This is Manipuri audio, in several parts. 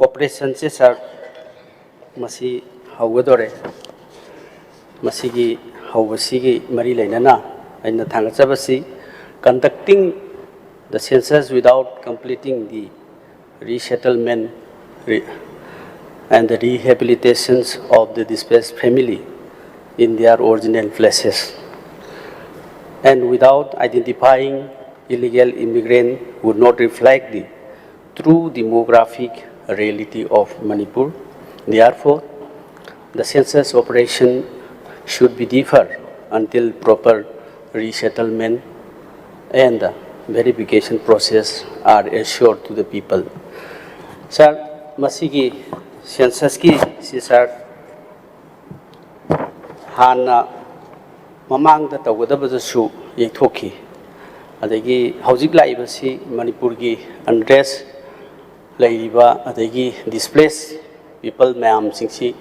operation se sir masi haugadore masigi haubasigi mari lainana aina thangachabasi conducting the census without completing the resettlement and the rehabilitations of the displaced family in their original places, and without identifying illegal immigrants would not reflect the true demographic reality of Manipur. Therefore, the census operation should be deferred until proper resettlement and the verification process are assured to the people. Sir, masigi census ki si sir hana mamang da tawada bazu yekhoki adagi hojik laiba si Manipur gi unrest laiba adagi displaced people mayam singsi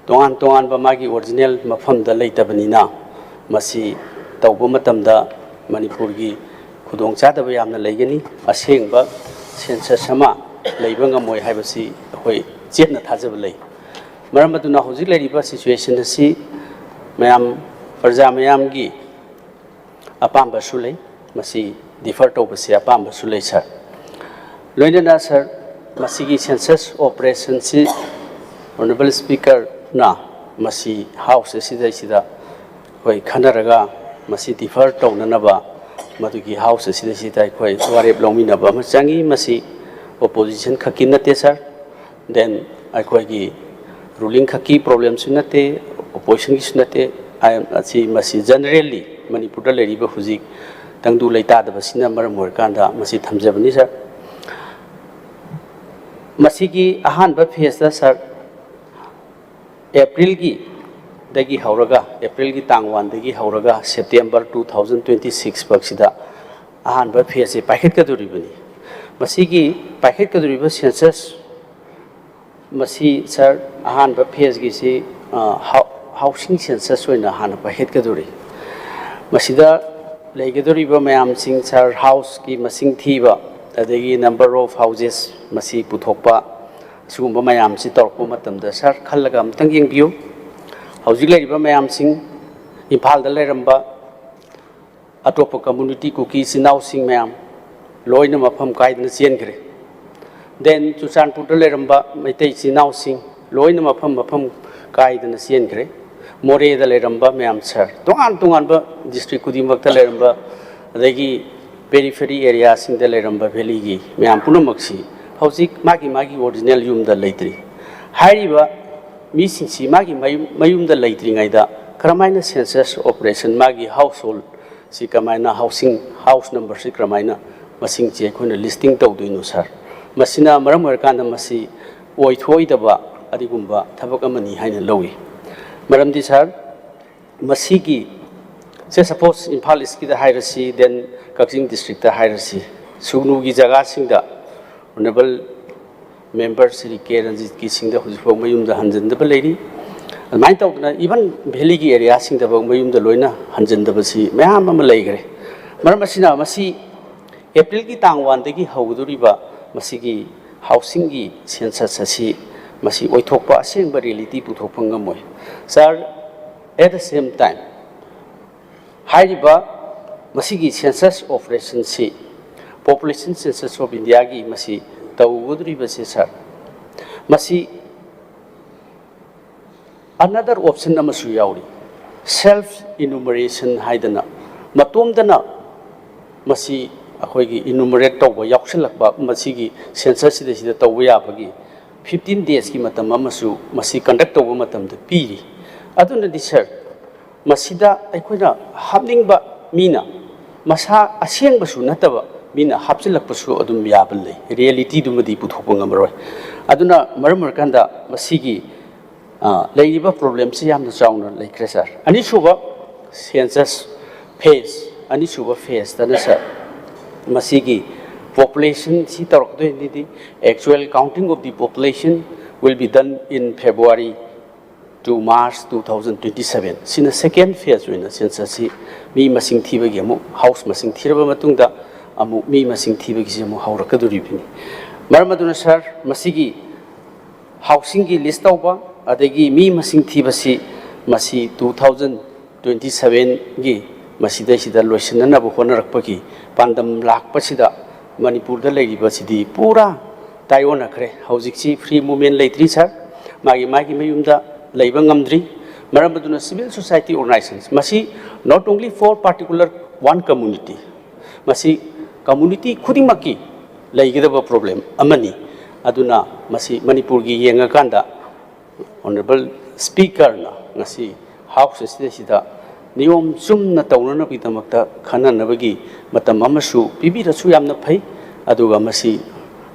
tongan ba magi original mafam da leitabanina masi tawba matamda Manipur gi khudong chadaba yamna leigani asengba census sama leiba ngamoi haibasi hoi chetna thajaba lei maram aduna hojik laiba situation asi mayam parja mayam gi apamba sulei masi defer tobasi apamba sulei sir loinana sir masigi census operation si honorable speaker na masi house sida hoi khanaraga masi defer tonanaba madugi house sida hoi warep lominaba machangi masi opposition khaki nate sir then akoi gi ruling khaki problem sunate opposition gi sunate asi masi generally Manipur da leriba hujik tangdu leita da basina maram morkanda masi thamjabani sir masigi ahan ba phase da sir April gi dagi hauraga April gi tang 1 dagi hauraga September 2026 baksida ahan ba phase packet ka duribani masigi packet ka duriba census masi sir ahan ba phase gi si housing census oina hana packet ka duri masida leigedoriba mayam sing sir house ki masing thiba adagi number of houses masi puthokpa sugumba mayam si torpo matamda sir khallaga amtang yengbiu hojik leriba mayam sing Imphal da leramba atopa community kuki sinau sing mayam loina mafam kaidna chenkre then Chuchanpur da leramba maitai sinau sing loina mafam kaidna chenkre More da leramba mayam sir tongan ba district kudimak da leramba adagi periphery area sing da leramba valley gi mayam punamaksi hojik magi original yum da leitri hairiba mi singsi magi mayum da leitri ngai da kramaina census operation magi household si kamaina house number si kramaina masing che khona listing tawduino sir masina maram warkanda masi oithoi daba adigumba thabak amani haina lowi maram di sir masigi se suppose Imphal East ki da hairasi then Kakching district da hairasi sugnu gi jaga sing da honorable member Sri K Ranjit ki sing da hujifo mayum da hanjan da balairi almai tawna even valley gi area sing da mayum da loina hanjan da basi mayam am leigre maram asina masi April ki tang 1 dagi hawduriba masigi housing gi census asi masi oithokpa asengba reality puthokpa ngamoi sir at the same time hairiba masigi census operation si population census of India gi masi tawudriba si sir masi another option amasu yauri self enumeration haidana matomdana masi akhoi enumerate tawba yaksilakba masigi census sida tawba yabagi 15 days ki matam amasu masi conduct tawba matam da piri aduna di sir masida aikoina hapningba mina masa aseng basu nataba mina hapsilak basu adum yabale reality dumadi puthokpa ngamaroi aduna maramar kanda masigi leiba problem si yamna chauna laikre sir ani suba census phase ani suba phase tana sir masigi population si tarok the actual counting of the population will be done in February to March 2027. Sina second phase wina census si mi masing thiba gi amu house masing thiraba matungda amu mi masing thiba gi amu haurakaduri bini. Maramaduna sir masigi housing ki list tauba adagi mi masing thibasi masi 2027 gi masida sida loisinna bu honarakpagi pandam lakpasida manipur da leiba sidi pura taiona khre haujiksi free movement leitri sir magi mayumda leiba ngamdri maramduna civil society organizations masi not only for particular one community masi community khudimaki leigidaba problem amani aduna masi manipur gi yenga kanda honorable speaker na ngasi house sida niyom sumna tawnana bidamakta khananabagi matam amasu pibirasu yamna phai aduga masi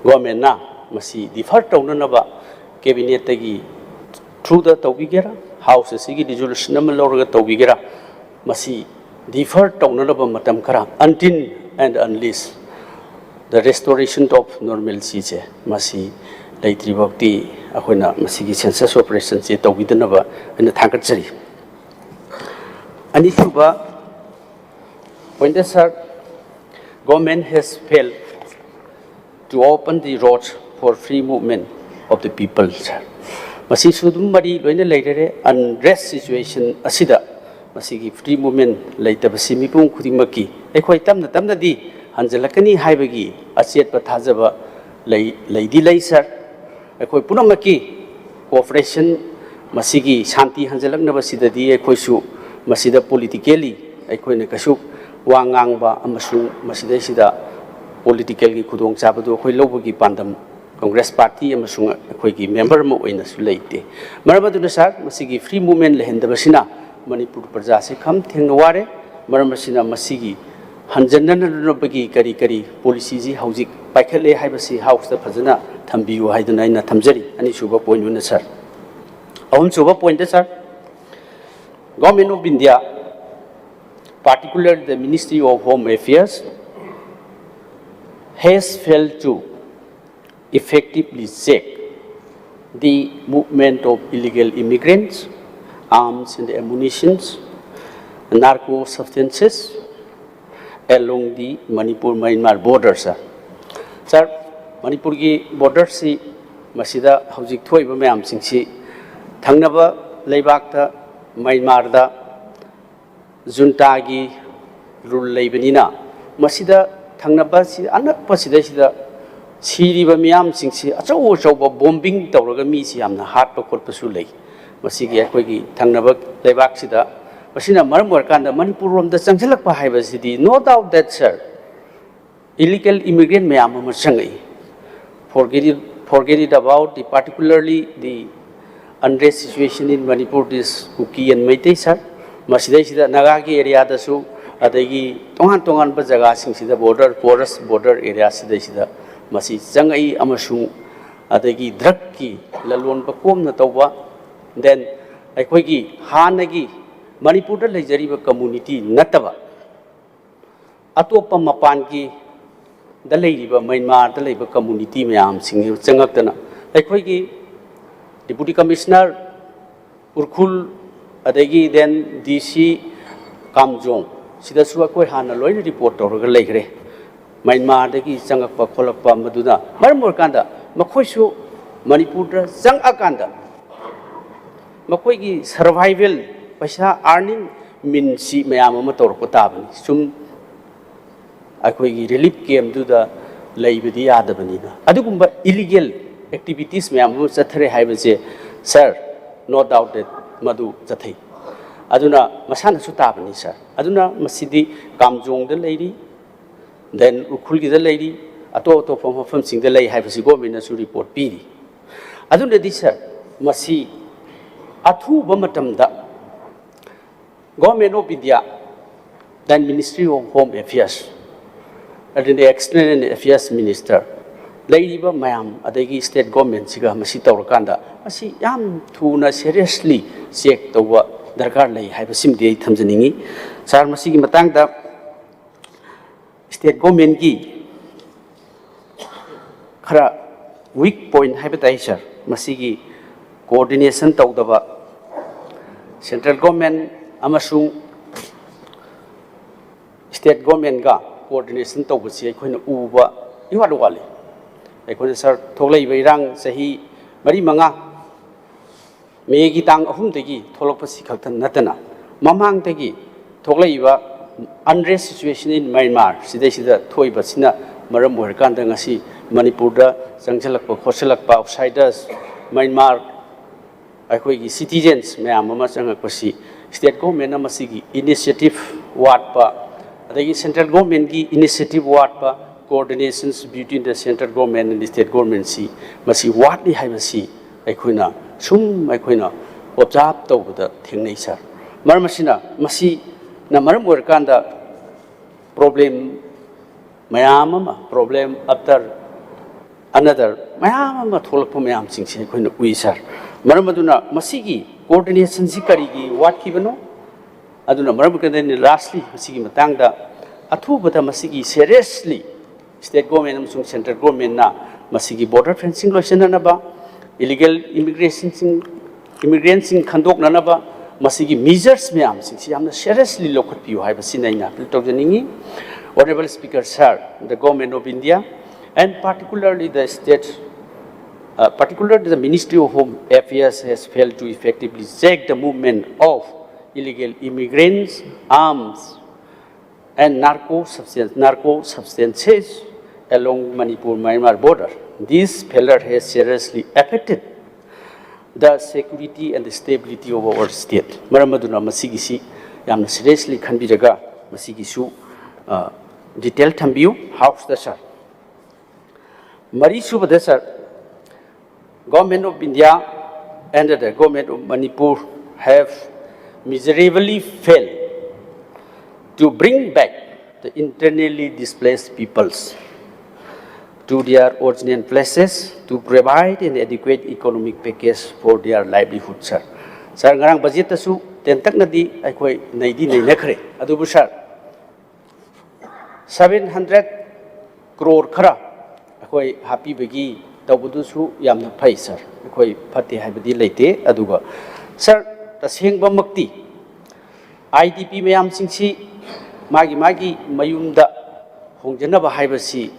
government na masi defer tawnanaba cabinet tagi through the tawbigera house sigi resolution am lorga tawbigera masi defer tawnanaba matam kara until and unless the restoration of normalcy che masi leitri bakti akhona masi gi census operation che tawbidanaba ana thangkachari Anisuba, when the sir, government has failed to open the roads for free movement of the people. Masi sudumari when the later unrest situation asida, masi free movement later basimi pung kutimaki. Equaitam the tamna di Hanzelakani Haibagi, Asiat Patazava Lady Laser, Equi Punamaki, cooperation Masigi, Santi Hanzelak Navasida di Equisu. Masida politically aikoina kasuk wangangba amasung masida sida politically kudong sabado khoi lobagi pandam congress party amasung khoi gi member mo oina su leite marabaduna sar masigi free movement lehendabasina manipur praja se kham thengna ware maramasina masigi hanjanna bagi kari policy ji haujik paikhale haibasi house da phajana thambiu haiduna ina thamjari ani suba point una sar ahum suba point da sar Government of India, particularly the Ministry of Home Affairs, has failed to effectively check the movement of illegal immigrants, arms and ammunition, narco substances along the Manipur-Myanmar borders. Sir, Manipur ki borders si masida haujik thoi ba mayam singsi thangnaba leibakta Myanmar da junta gi rule leibenina masida thangnaba si anak pasida sida siriba miyam singsi achau bombing tawraga mi si amna hat pa khot pasu lei masigi akoi gi thangnaba leibak sida masina maram warkanda manipur rom da changjalak pa haiba sidi no doubt that sir illegal immigrant miyam ma changai forget it about the particularly the unrest situation in Manipur is Kuki and Meitei sir. Masida sida Nagaki area da su adagi tongan ba jaga sing sida border area sida sida masi jangai amasung adagi drug ki lalon ba kom na tawba then aikoi gi hanagi Manipur da leijari ba community nataba atopa mapan ki da leiri ba Myanmar da leiba community mayam sing changak dana aikoi gi Deputy Commissioner Urkhul adagi then DC Kamjong sida su akoi hana loina report tawraga leigre Myanmar dagi changakpa kholakpa maduna maramor kanda makhoi su Manipur da chang akanda makhoi gi survival paisa earning min si mayam ama tawrako tabani sum akoi gi relief camp du da leibadi adabani na adugumba illegal activities mayam chathare haibase sir no doubt that madu chathai aduna masana su tabani sir aduna masidi kamjong da leiri then ukhul gi da leiri ato from sing da lei haibase government su report piri aduna di sir masi athu ba matam da government of India then Ministry of Home Affairs and the External Affairs Minister Lady Mayam, Adagi state government, Siga Masita or Kanda, Masi Yam Tuna seriously check the work, Darkarley, have a sim day Tamzani, Sarmasigi Matanga state government gi Kara weak point habitation, Masigi coordination Tawdava central government Amasung state government ga coordination Tawasi, Uba, you are wali. Sir, Tolay Vairang, Sahi, mari manga megi tang ahum tegi tholokpasi khaktan natana mamang tegi thoklaiba unrest situation in Myanmar sida thoiba sina maram oirkan da ngasi Manipur da changchalakpa khosalakpa outsiders Myanmar akhoi citizens mayam ama changakpasi state government amasigi initiative watpa adagi central government gi initiative watpa coordinations between the central government and the state government si masi watni haibasi aikhoina sum aikhoina observe tawbada thengnei sir marmasina masi na maram oirkanda problem mayam ama problem after another mayam ama tholakpa mayam singse aikhoina ui sir maram aduna masigi coordination si karigi what kibano aduna maram kadani lastly masigi matangda athubada masigi seriously state government amsung central government na masigi border fencing loisana ba illegal immigrants in khandok na ba masigi measures mayam singsi amna seriously lokhat piu hai basinaina piltogjaningi honorable speaker sir the government of India and particularly the state particularly the Ministry of Home Affairs has failed to effectively check the movement of illegal immigrants, arms, and narco substances along Manipur-Myanmar border. This failure has seriously affected the security and the stability of our state. Maramaduna masigisi yamna seriously khanbiraga masigisu detail thambiu house the sir. Marisu the sir. Government of India and the government of Manipur have miserably failed to bring back the internally displaced peoples to their original places to provide an adequate economic package for their livelihood, sir. Sir, ngarang budget tasu tentak nadi aikoi naidi nei nakhre adubu sir 700 crore khara aikoi happy bagi tawbudusu yamna phai sir aikoi phati haibadi leite aduga sir tasengba makti IDP mayam singsi magi mayumda hongjanaba haibasi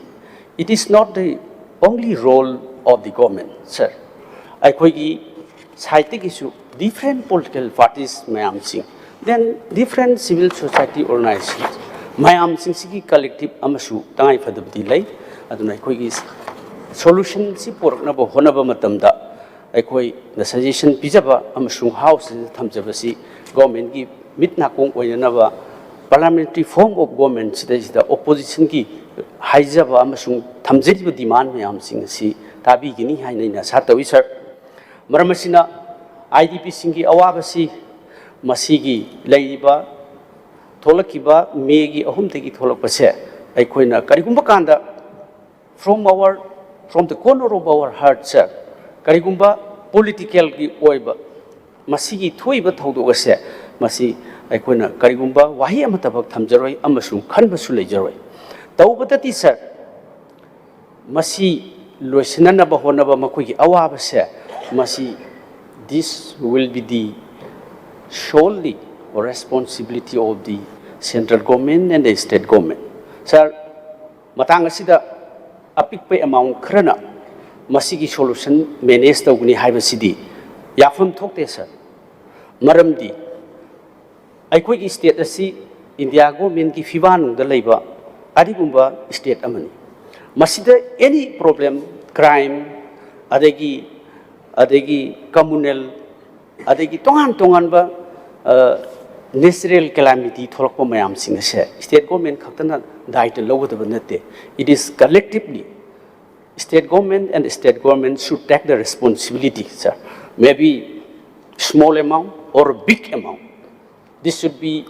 it is not the only role of the government sir aikoi gi saitiki issue different political parties mayam sing then different civil society organizations mayam singsi collective amasu tangai phadabdi lei aduna aikoi gi solution si pork na bo honaba matamda aikoi the suggestion pijaba amasung house thamjabasi government gi mitna kong oinaba parliamentary form of government sida opposition ki haijaba amasung thamjeriba demand mayam sing si tabi gini hainaina satawi sir maramasina IDP singi awabasi masigi leiba tholakiba megi ahum tegi tholakpase aikoina karigumba kanda from the corner of our heart, sir, karigumba political ki oiba, masigi thoiba thodoga se, masi aikona karigumba wahi amatabak thamjaroi amasung khanba sulai jaroi. Taubadati sir, masi loisinana ba honaba makoi awaba se, masi this will be the solely responsibility of the central government and the state government. Sir, matang asida apik pe amount krana masigi solution manage tawgni haibasidi yafam thokte sir maramdi aikoi gi state asi India government ki fiban da leiba adigumba state amani masida any problem crime adegi communal adegi tongan ba natural calamity tholakpa mayam sing se state government khaktana daita logotaba nate it is collectively state government and state government should take the responsibility sir maybe small amount or big amount this should be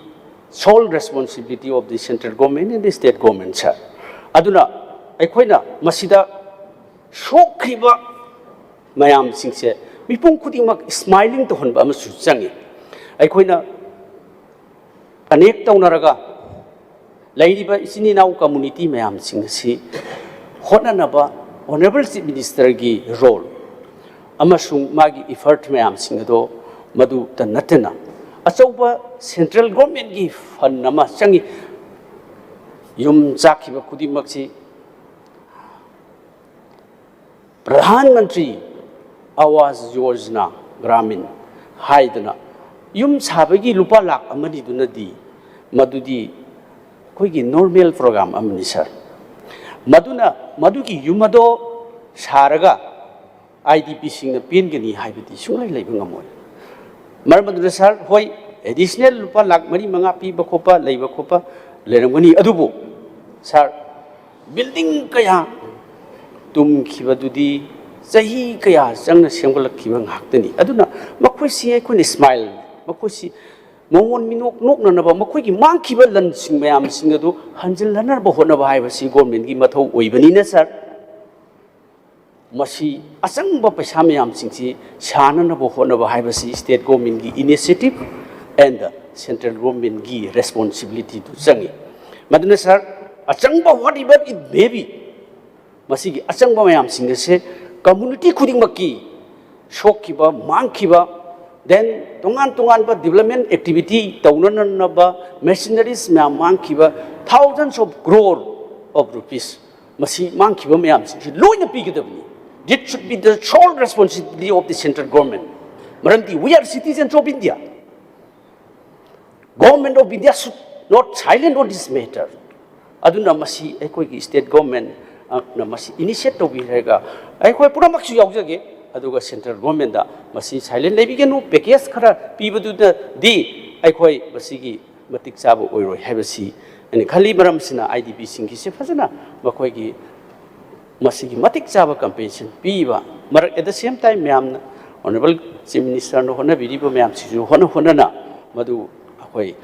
sole responsibility of the central government and the state government sir aduna aikoina masida shokriba mayam sing se mipung khudingmak smiling to honba amasu changi aikoina connect taunaraga lairiba isini nau community mayam singsi honanaba honorable chief minister gi role amasung magi effort mayam singado madu tanatena achauba central government gi fund nama changi yum chakhiba khudimakchi pradhan mantri Awas Yojana Gramin Haidana Yum Sabagi Lupa Lak Amani Dunadi Madudi Kogi normal program Amnisar Maduna Maduki Yumado Saraga IDP sing the Pingani Hibiti Sula Labangamoy Marmaduna Sar Hoi additional Lupa Lak Mari Mangapi Bakopa Labor Copa Leramani Adubo Sar building Kaya Tum Kibadudi Sahi Kaya Sang Shamala Kibang Haktani Aduna Makwisi Kun smile Makwisi Mongon Minok Nok Nanaba Makwiki Monkey Lan Sing Mayam Singadu Hanjil Lanar Bohona Bivasi Gorman Gimato Uibanina Sir Masi Asang Bapasamayam Singsi Shana Bohona Bivasi State Government Initiative and the Central Government responsibility to Sangi Madana Sir Achangba whatever it may be Masigi Achangba Mayam Singase community Kuding Maki Shokiba Mankiba then Tongan development activity Taunanaba machineries Mankiba thousands of crore of rupees Masi Mankiba Mayam should low in the peak of the This should be the sole responsibility of the central government. Maranti, we are citizens of India. Government of India should not silent on this matter. Aduna masi ekoi state government na masi initiative birega ekoi pura maksu yaujage aduga central government da masi silent lebigenu package khara pibadu da di ekoi masigi matik chaba oiroi habasi ani khali maram sina IDP singi se fazana makoi gi masigi matik chaba compensation piba mar at the same time myam honorable chief minister no hona biribo myam siju hona na madu akoi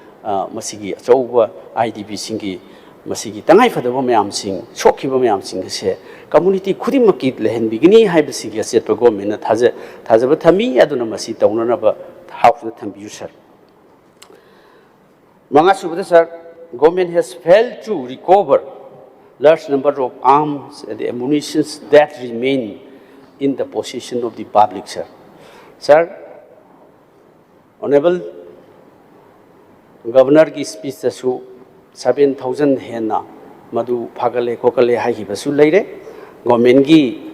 masigi achouba IDP singi Masigi Tangai for the Womayam Sing, Shoki Womayam Sing, say, community Kudimakit Lehen Bigini, Hibasigi, set to go minute, Tazabatami, Adunamasi, Taunaba, half the Tambuser. Mangasubasar, government has failed to recover large number of arms and ammunition that remain in the possession of the public, sir. Sir, Honorable Governor ki speech su 7,000 henna madu phagale kokale hai basu leire government gi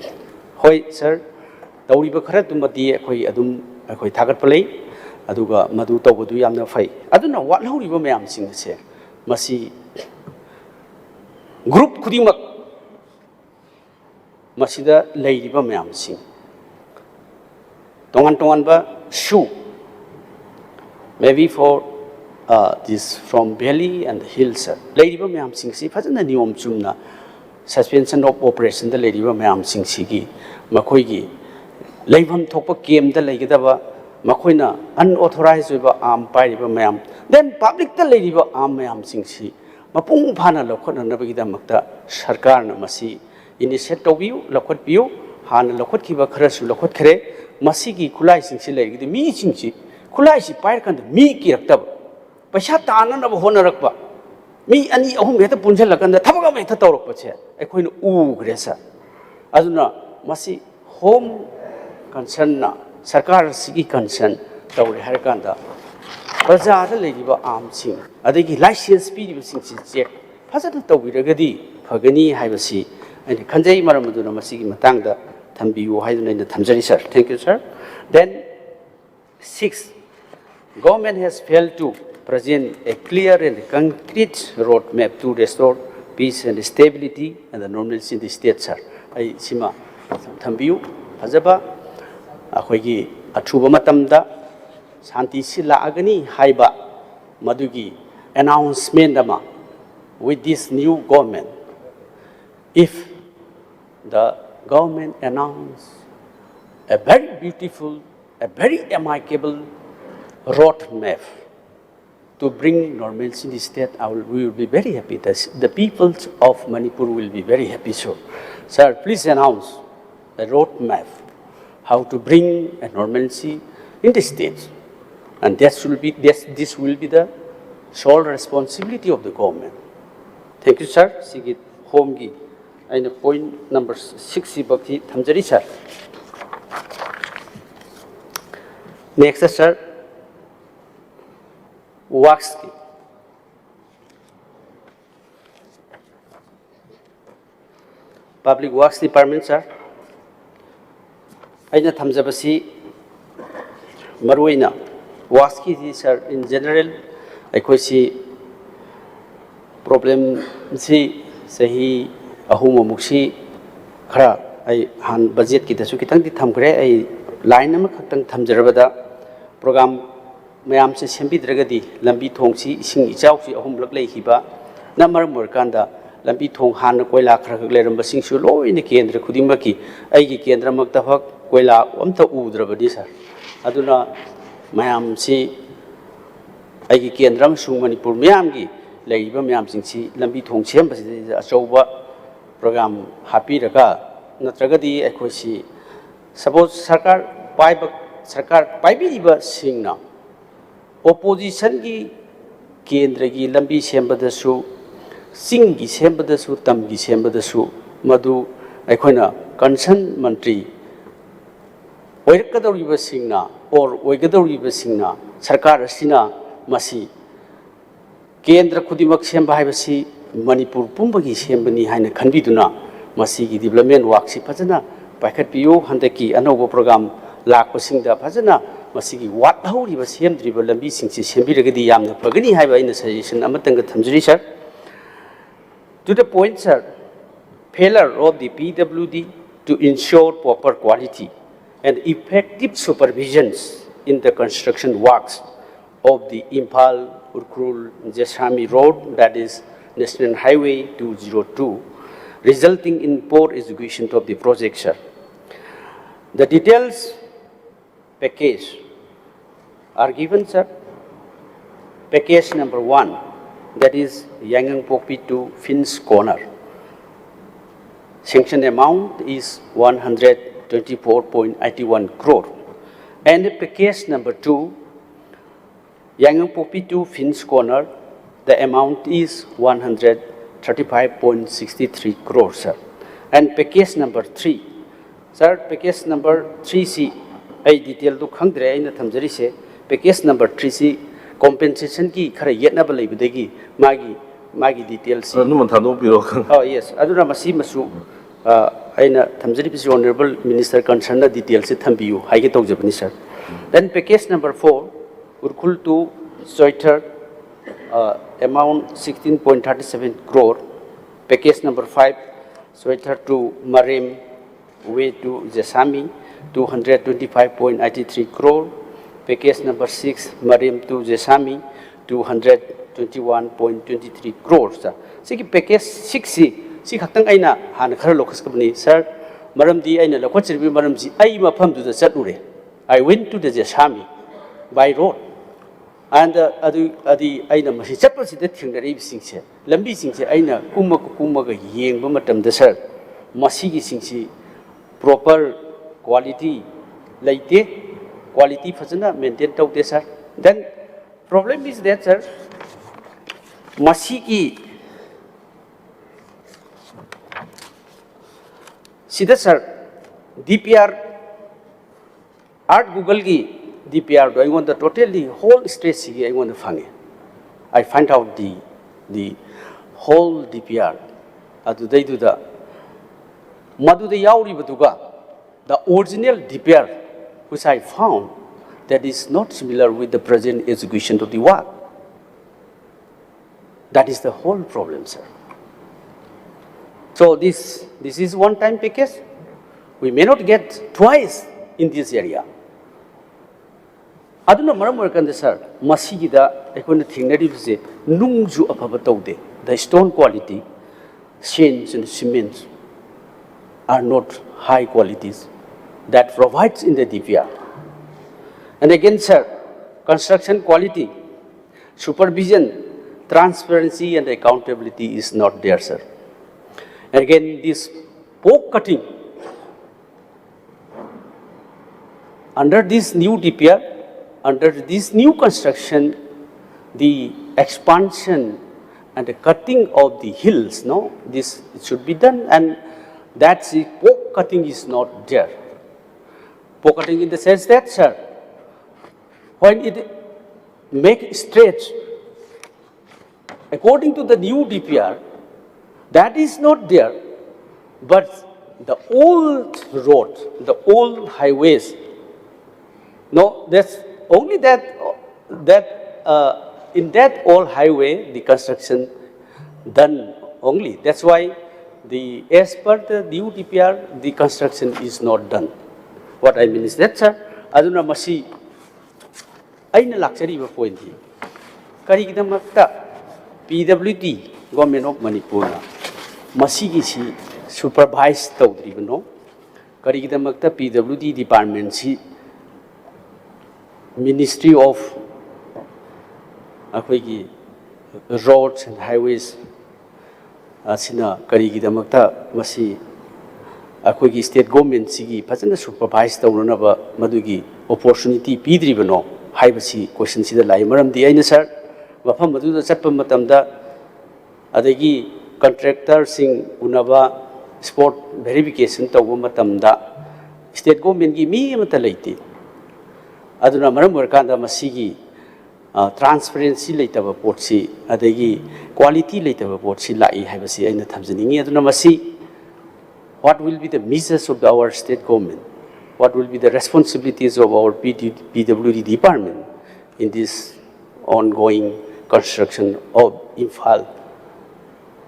hoi sir dauri ba khara tumati ekhoi adum ekhoi thagat palei aduga madu tawdu yamna fai aduna wat lauri ba mayam sing se masi group khudimak masida leiri ba mayam sing tongan ba shu maybe for this from valley and the hills. Lady Mayam Sing Si, Fazana Nium Chumna, suspension of operation, the Lady Mayam Sing Sigi, Makoigi, Lavam Topa came the Legitava, Makoina, unauthorized with arm by Mayam, then public the Lady Arm Mayam Sing Si, Mapung Pana Lokot and Nabagida Makta, Sharkar Namasi, in the set of view, Lokot view, Han Lokot Kiva Kras, Lokot Kre, Masigi Kulai Sing Si Lady, the me Sing Si, Kulai Si Pirate and me Kirtaba. Pasha Tana of Honorakpa. Me and whom get a punjal and the Tabaka Tauropache, a queen Gresa. Azuna, Masi home concern, Sarkar Sigi concern, Tauri Harkanda. Bazaar lady arm sing. Adiki license speed with sings jet. Pasata Tawiragadi, Pagani Hibasi, and Kanjay Maramaduna Masigi Matanga, Tambiu Haidun in the Tamjari, sir. Thank you, sir. Then, 6. Government has failed to present a clear and concrete roadmap to restore peace and stability and the normalcy in the state, sir. I sima Tambiu, Pazaba, Ahogi, Atuba Matamda, Santi Silla Agani, Haiba, Madugi, announcement dama with this new government. If the government announce a very beautiful, a very amicable roadmap to bring normalcy in the state, we will be very happy. The people of Manipur will be very happy. So, sir, please announce a roadmap how to bring a normalcy in the state. And this will be the sole responsibility of the government. Thank you, sir. Sigit Homgi. And point number 60 Bhakti Thamjari, sir. Next, sir. Waxki. Public Works Department, sir. aina thamjabasi maruina waski ji sir in general aikoi si problem si sahi ahum muksi khara ai han budget ki dasu kitang di thamkre ai line ama khaktang thamjarabada program mayam se sembi dragadi lambi thongsi ising ichau si ahum lak lei hiba namar morkanda lambi thong han koila khara khak leram basing su loi ne kendra khudimaki ai gi kendra makta hak koila amta udrabadi sir aduna mayam si ai gi kendram sung manipur mayam gi leiba mayam sing si lambi thong sem basi achauba program happy raga natragadi aikoi si suppose sarkar paibiba singna opposition gi kendra gi lambi sembadasu singi sembadasu tamgi sembadasu madu aikhoina concern mantri oirkadoriba singna or oigadoriba singna sarkar asina masi kendra khudimak semba haibasi manipur pumbagi sembani haina khanbiduna masi gi development work si phajana paikhat piyo handaki anobo program lakpasingda phajana masi gi wat hauriba semdriba lambi singsi sembiragadi yamna phagani haiba ina suggestion amatanga thamjuri sir. To the point, sir, failure of the PWD to ensure proper quality and effective supervisions in the construction works of the Imphal-Urkhul-Jesami Road, that is National Highway 202, resulting in poor execution of the project, sir. The details package are given, sir. Package number 1. That is Yangang Pokpi to Finn's Corner. Sanction amount is 124.81 crore. And package number 2, Yangang Pokpi to Finn's Corner, the amount is 135.63 crore, sir. And package number 3, sir, package number 3C, I detail to Kangdre in the Tamjari se, package number 3C, compensation ki khara yetna ba leibadagi magi details oh yes aduna masi masu aina thamjari bisi honorable minister concerned details thambiu haige tawjabani sir. Then package number 4 Urkhul to Soiter amount 16.37 crore. Package number 5 Soiter to Marem way to Jesami 225.83 crore. Package number 6, Marim to Jesami, 221.23 crores. Siki package 6 si khaktang aina han khara lokas company sir maram di aina lokwachirbi maram si ai mafam du da chature. I went to the Jesami by road and adi aina masi chatpa si da thingdari singse lambi singse aina kumma ga yengba matam da sir masi gi singsi proper quality laite quality fazana maintain tawde sir. Then problem is that sir masiki sida sir DPR art Google gi DPR do I want the totally whole state gi I want to fange I find out the whole DPR adu dai du da madu da yauri baduga the original DPR which I found that is not similar with the present execution of the work. That is the whole problem, sir. So this is one-time package. We may not get twice in this area. Aduna maram oirkanda sir, masigida ekona thingnaribse nungju afaba tawde. The stone quality, sands and cements are not high qualities that provides in the DPR. And again, sir, construction quality, supervision, transparency and accountability is not there, sir. And again, this poke cutting, under this new DPR, under this new construction, the expansion and the cutting of the hills, no, this should be done, and that's the poke cutting is not there. Poke cutting in the sense that, sir, when it make straight, according to the new DPR, that is not there, but the old road, the old highways. No, that's only in that old highway the construction done only. That's why as per the new DPR the construction is not done. What I mean is that, sir, aduna masi aina lakchari ba point hi. Kari kidamakta PWD Government of Manipur na masi gi si supervise tawdribano. Kari kidamakta PWD department si Ministry of Roads and Highways asina kari kidamakta masi state government sigi fazana supervise tawranaba madugi opportunity pidribano haibasi question sida lai maramdi aina sir mafam maduda chatpa matamda adagi contractor sing unaba sport verification tawba matamda state government gi mi amata leiti aduna maram warkanda masigi transparency leitaba potsi adagi quality leitaba potsi lai haibasi aina thamjaningi aduna masi what will be the measures of our state government? What will be the responsibilities of our PWD department in this ongoing construction of Imphal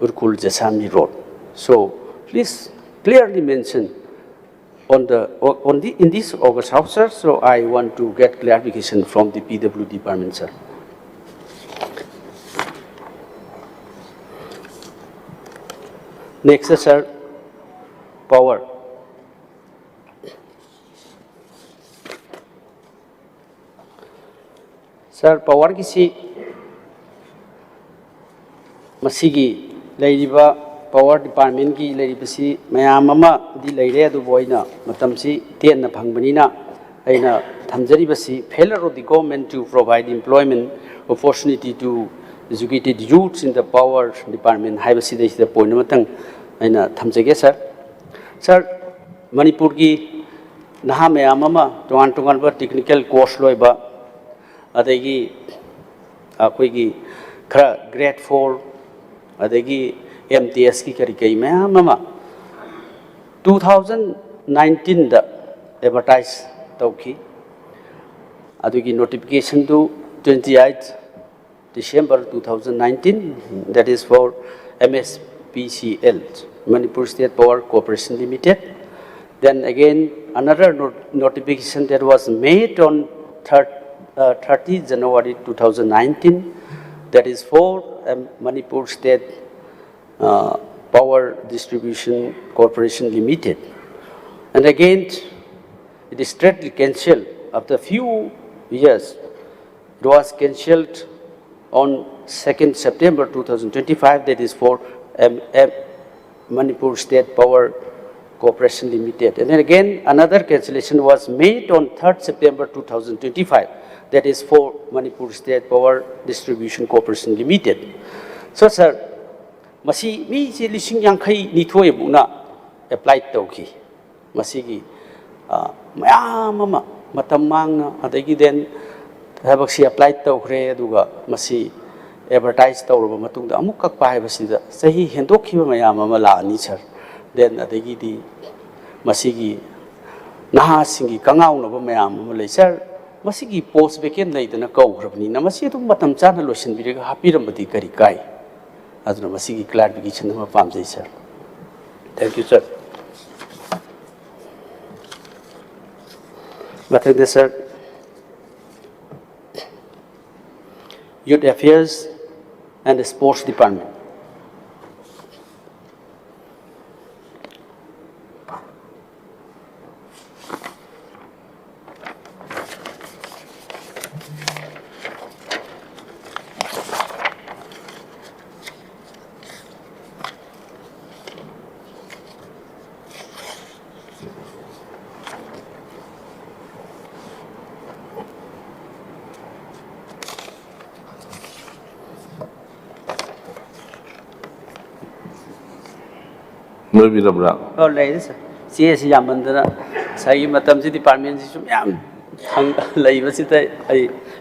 Urkul Jasami Road? So please clearly mention in this August House, sir. So I want to get clarification from the PWD department, sir. Next, sir. Power. Sir, power kisi masigi lairiba power department ki lairibasi mayam ama di laire adu boina matamsi ten na phangbanina aina thamjaribasi failure of the government to provide employment opportunity to educated youths in the power department haibasi the point matang aina thamjage, sir. Sir, Manipur ki naha mayam ama tuan ba technical course loiba adagi akoigi khara grade 4 adagi MTS ki kari kai mayam ama 2019 da advertise tauki adugi notification to 28 December 2019, that is for MSPCL, Manipur State Power Corporation Limited. Then again another notification that was made on 30 January 2019, that is for Manipur State Power Distribution Corporation Limited. And again it is straightly cancelled after a few years. It was cancelled on 2nd September 2025, that is for Manipur State Power Corporation Limited. And then again another cancellation was made on 3rd September 2025, that is for Manipur State Power Distribution Corporation Limited. So sir, masi mi si lising yang kai nithoi buna applied tauki masigi mayam ama matamang na adagi den habak si applied taukhre aduga masi advertise tawraba matungda amuk kak pai basida sahi hendokhiba mayam ama la ani sir. Then adagi di masigi naha singi kangau na ba mayam ama lai sir masigi post vacant laidana kaugrabni na masi atu matam chana losin biriga hapirambadi kari kai aduna masigi clarification ma pamjai sir. Thank you, sir. Mathagde sir, Youth Affairs and the Sports Department. Oh, ladies, CS Yamandana, Sayamatam Department,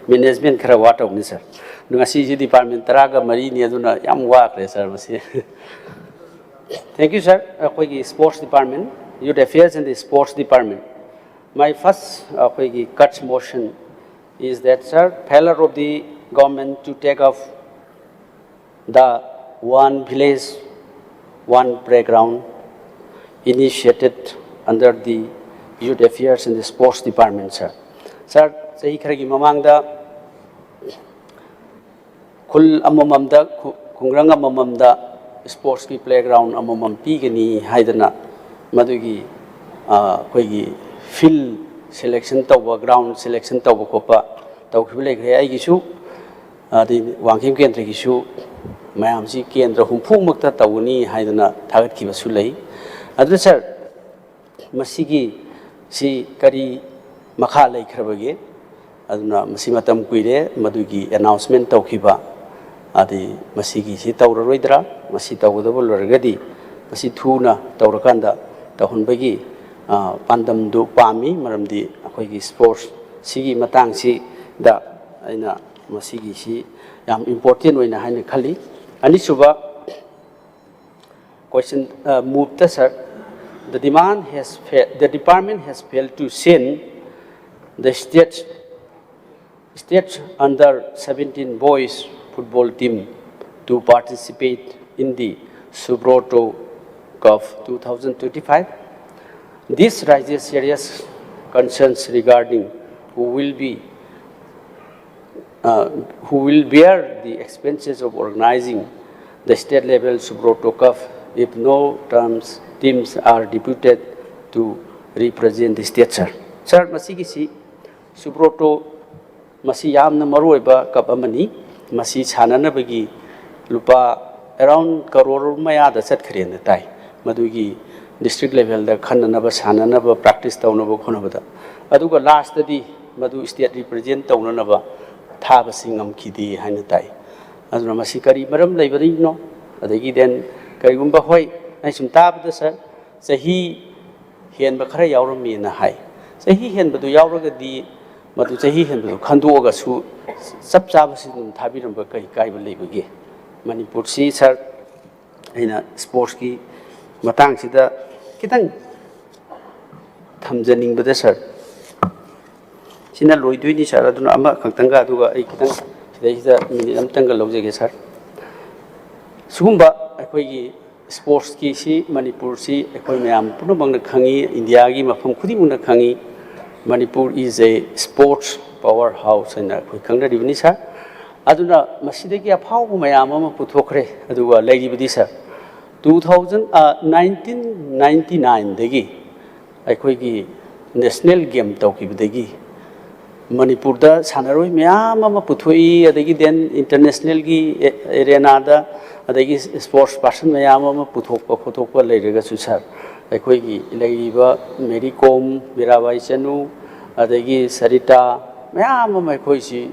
management Karawata, Mr. Nasi Department, Traga, Marine, Yam Walk, sir. Thank you, sir. Akoigi Sports Department, Youth Affairs and the Sports Department. My first cuts motion is that, sir, failure of the government to take off the one village, one playground initiated under the Youth Affairs and the Sports Department, sir. Sir, sahi kharagi mamangda khul amamamda kungrang amamamda sports ki playground amamam pigani haidana madugi koigi field selection tawba ground selection tawba kopa tawkhibule gre ai gisu adi wangkhim kendra gisu mayam si kendra humphung makta tawni haidana thagat ki basu lei adu sir masigi si kari makha lei khrabage aduna masi matam kuire madugi announcement tawkhiba adi masigi si tawraroidra masi tawgdabo lorgadi masi thuna tawrakanda tahunbagi pandam du pami maramdi akoigi sports sigi matang si da aina masigi si yam important oina haina khali ani suba question move ta sir the department has failed to send the state under 17 boys football team to participate in the Subroto Cup 2025. This raises serious concerns regarding who will bear the expenses of organizing the state level Subroto Cup if no teams are deputed to represent the state, sir. Sir, masigi si Subroto masi yamna maruiba cup amani masi chanana bagi lupa around crore maya da set khriyan tai madugi district level da khanna ba sanana ba practice tawna ba khona ba da aduga last di madu state represent tawna ba tha ba singam khidi haina tai aduna masi kari maram leibari no adagi den kari gumba hoi ai sum ta ba da sir sahi hen ba khara yawrami na hai sahi hen ba du yawraga di madu sahi hen ba khandu ga su sab chaba si dum thabiram ba kai kai ba leibage Manipur si sir aina sports ki matang sida kitang thamjaning bada sir sina loidui ni sir aduna ama khangtanga aduga ai kitang sida minute amtanga lawjege sir sugumba akoi gi sports ki si Manipur si akoi mayam punamang na khangi India gi mafam khudi muna khangi Manipur is a sports powerhouse and akoi khangna ribni sir aduna masidagi aphau mayam ama puthokre aduga leiribdi sir 1999 dagi aikoigi national game tawkibdagi Manipur da sanaroi mayam ama puthoi adagi den international gi arena da adagi sports person mayam ama puthokpa leiraga su sir aikoigi leiriba Mary Kom Mirabai Chanu adagi Sarita mayam ama aikoisi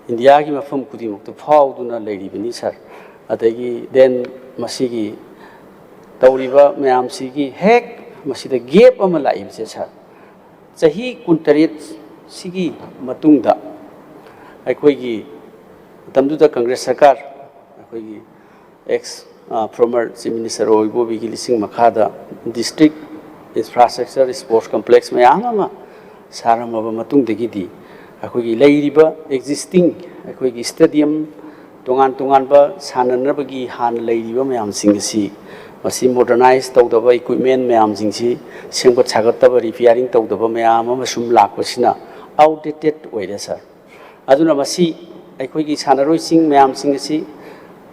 India ki mafam kudimuk to fauduna leiribni sir adagi den masigi tawriba mayam sigi hek masida gap ama laib se sir sahi kuntarit sigi matungda aikoigi tamduda Congress Sarkar aikoigi ex former Chief Minister oibo bigi lising makhada district infrastructure sports complex mayam ama saramaba matungdagi di aikoigi leiriba existing aikoigi stadium tongan ba sananabagi han leiriba mayam singsi masi modernize tawdaba equipment mayam singsi sengbat sagataba repairing tawdaba mayam ama sum lakpasina outdated oire sir aduna masi aikoigi sanaroi sing mayam singsi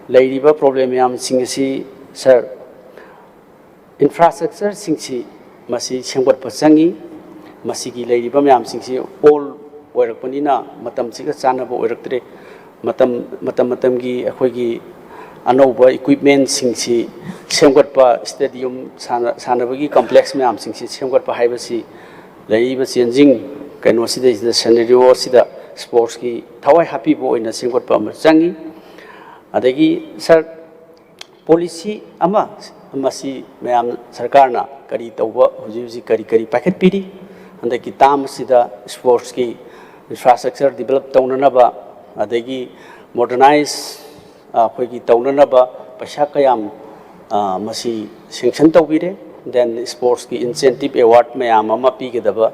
leiriba problem mayam singsi sir infrastructure singsi masi sengbat pasangi masigi leiriba mayam singsi all oirakpanina matam siga chanaba oiraktre matam gi akoigi anauba equipment singsi semgatpa stadium sanabagi complex mayam singsi semgatpa haibasi leiba changing kaino sida scenario sida sports ki thawai happy bo ina semgatpa ama changi adagi sir policy ama masi mayam sarkarna kari tawba huji kari packet piri andaki tam sida sports ki infrastructure develop taunanaba adagi modernize akoigi taunanaba paisa kayam masi sanction tawbire then sports ki incentive award mayam ama pigedaba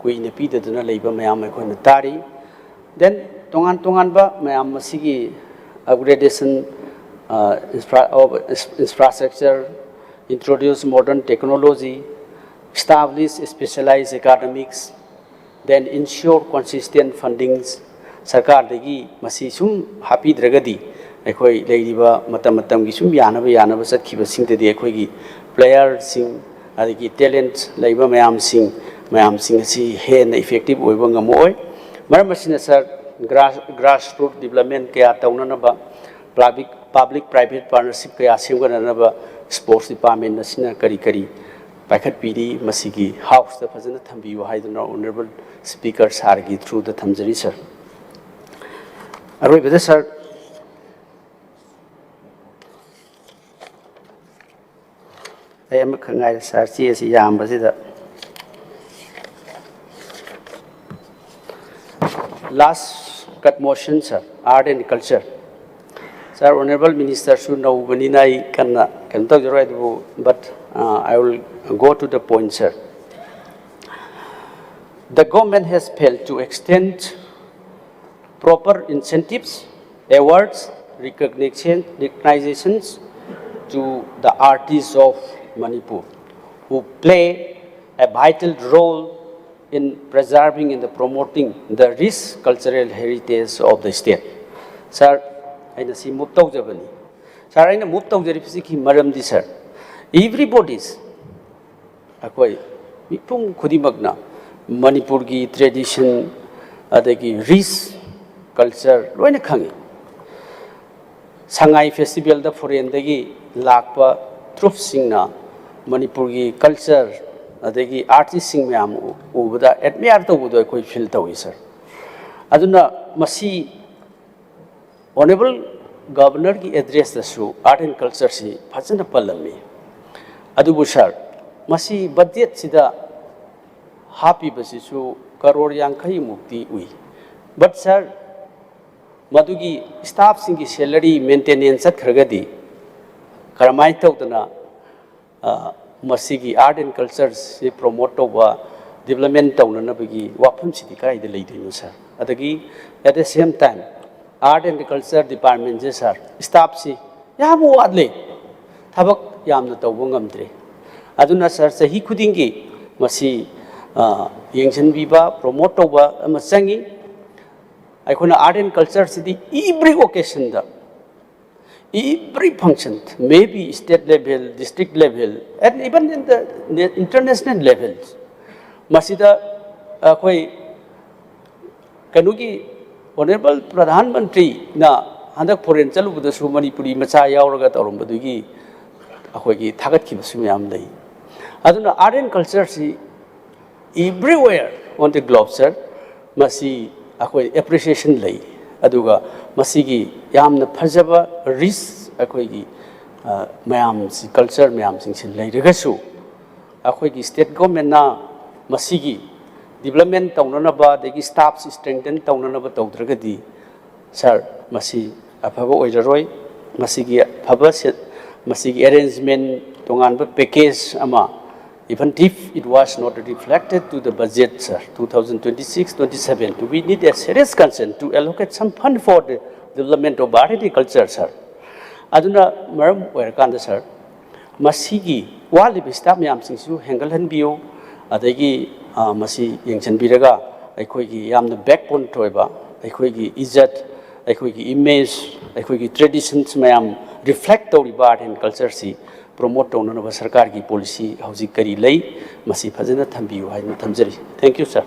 kui ne pidaduna leiba mayam ekhoina tari then tongan ba mayam masigi upgradation infrastructure introduce modern technology establish specialized academics then ensure consistent fundings sarkar degi masi sum happy dragadi ekhoi leidiba matam gi sum yanaba satkhiba singdedi ekhoi gi player sing adigi talent leiba mayam sing si hen effective oiba ngamoi maramasina sir grassroots development kaya taunanaba public private partnership kaya semgananaba sports department nasina kari paikhat pidi masigi house da fazana thambiyu haiduna honorable speaker sir gi through the thamjari sir aroi beda sir I am khangai sir CS yam basida last cut motion sir art and culture sir honorable minister should know baninai can talk right but I will go to the point sir the government has failed to extend proper incentives awards recognitions to the artists of Manipur who play a vital role in preserving and promoting the rich cultural heritage of the state. Sir, I see move tawjabani. Sir, I move tawjari ki maram di sir. Everybody's akoi mipung khudimagna Manipur ki tradition adagi rich culture loina khangi. Sangai festival da foreign dagi lakpa troops singna Manipur ki culture adagi artist sing myam ubada admire to udo koi feel tawi sir aduna masi honorable governor ki address da su art and culture si phajana palami adubu sir masi budget sida happy basi su crore yankhai mukti ui but sir madugi staff sing ki salary maintenance khragadi karamai tawdana masigi art and culture se promote toba development tawna bagi wafam sidi kai de leidinu sir adagi at the same time art and culture department je sir staff si yam wadle thabak yamna tawbo ngamdre aduna sir sahi khudingi masi yengsan biba promote toba ama sangi aikona art and culture sidi every occasion da every function, maybe state level, district level, and even in the international levels. Masida koi kanugi honorable Pradhan Mantri na handak foreign chalu buda su Manipuri macha yauraga taurum badugi akoi ki thagat ki basu yam dai. Aduna art and culture si everywhere on the globe sir masi akoi appreciation lay. Aduga masigi yamna phajaba rich akoigi mayam si culture mayam sing sin leiragasu akoigi state government na masigi development tawnana ba degi staff strengthen tawnana ba tawdragadi sir masi aphaba oiraroi masigi phaba masigi arrangement tongan ba package ama even if it was not reflected to the budget, sir, 2026-27, we need a serious concern to allocate some fund for the development of art and culture, sir. Aduna maram oirakanda, sir. Masigi wali staff mayam singsu hengalhan biyo adagi masi yengchan biraga aikoigi yamna backbone toiba aikoigi ijat aikoigi image aikoigi traditions mayam reflect toriba art and culture si promote tawna ba sarkar ki policy hauji kari lei masi phajana thambiyu haina thamjari thank you sir.